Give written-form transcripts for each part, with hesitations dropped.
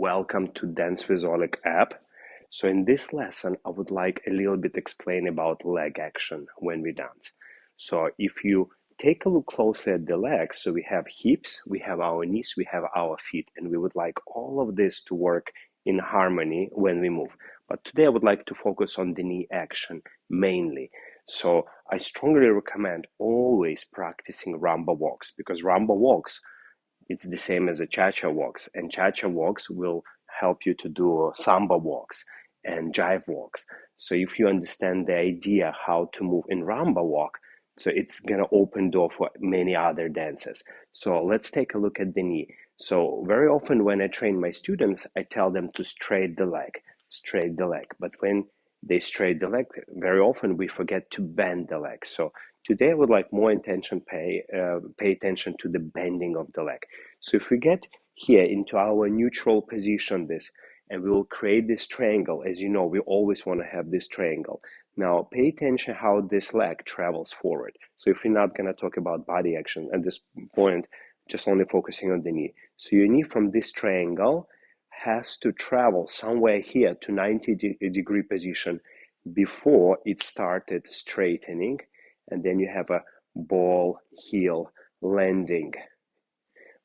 welcome to Dance with Oleg app. So in this lesson, I would like a little bit explain about leg action when we dance. So if you take a look closely at the legs, so we have hips, we have our knees, we have our feet, and we would like all of this to work in harmony when we move. But today I would like to focus on the knee action mainly. So I strongly recommend always practicing rumba walks because rumba walks it's the same as a cha-cha walks, and cha-cha walks will help you to do samba walks and jive walks. So if you understand the idea how to move in rumba walk, so it's gonna open door for many other dances. So let's take a look at the knee. So very often when I train my students, I tell them to straight the leg, straight the leg. But when they straight the leg, very often we forget to bend the leg. So today I would like more pay attention to the bending of the leg. So if we get here into our neutral position, and we will create this triangle. As you know, we always want to have this triangle. Now pay attention how this leg travels forward. So if we're not going to talk about body action at this point, just only focusing on the knee. So your knee from this triangle has to travel somewhere here to 90-degree position before it started straightening, and then you have a ball heel landing.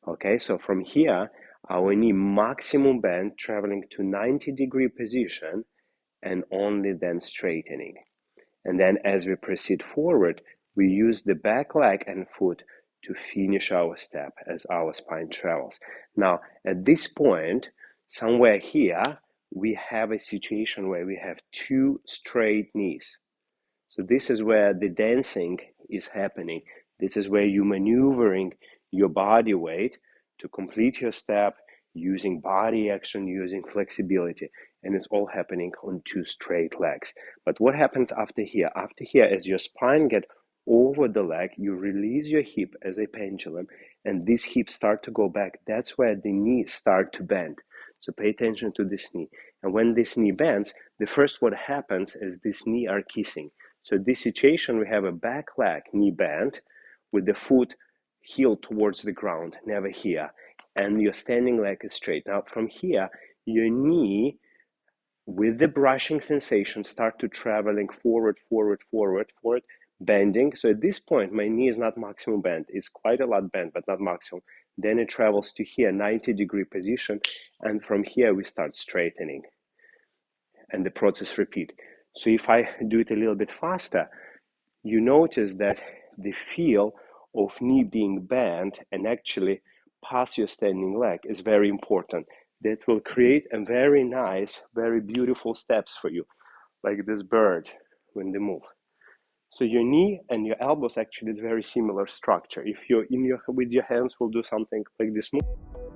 Okay, so from here, our knee maximum bend traveling to 90-degree position and only then straightening. And then as we proceed forward, we use the back leg and foot to finish our step as our spine travels. Now, at this point, somewhere here, we have a situation where we have two straight knees. So this is where the dancing is happening. This is where you're maneuvering your body weight to complete your step using body action, using flexibility. And it's all happening on two straight legs. But what happens after here? After here, as your spine gets over the leg, you release your hip as a pendulum, and these hips start to go back. That's where the knees start to bend. So pay attention to this knee. And when this knee bends, the first what happens is this knee are kissing. So this situation, we have a back leg knee bend with the foot heel towards the ground, never here. And your standing leg is straight. Now from here, your knee with the brushing sensation start to traveling forward, bending. So at this point, my knee is not maximum bend. It's quite a lot bent, but not maximum. Then it travels to here, 90-degree position. And from here, we start straightening. And the process repeat. So if I do it a little bit faster, you notice that the feel of knee being bent and actually pass your standing leg is very important. That will create a very nice, very beautiful steps for you, like this bird when they move. So your knee and your elbows actually is very similar structure. If you're with your hands, will do something like this move.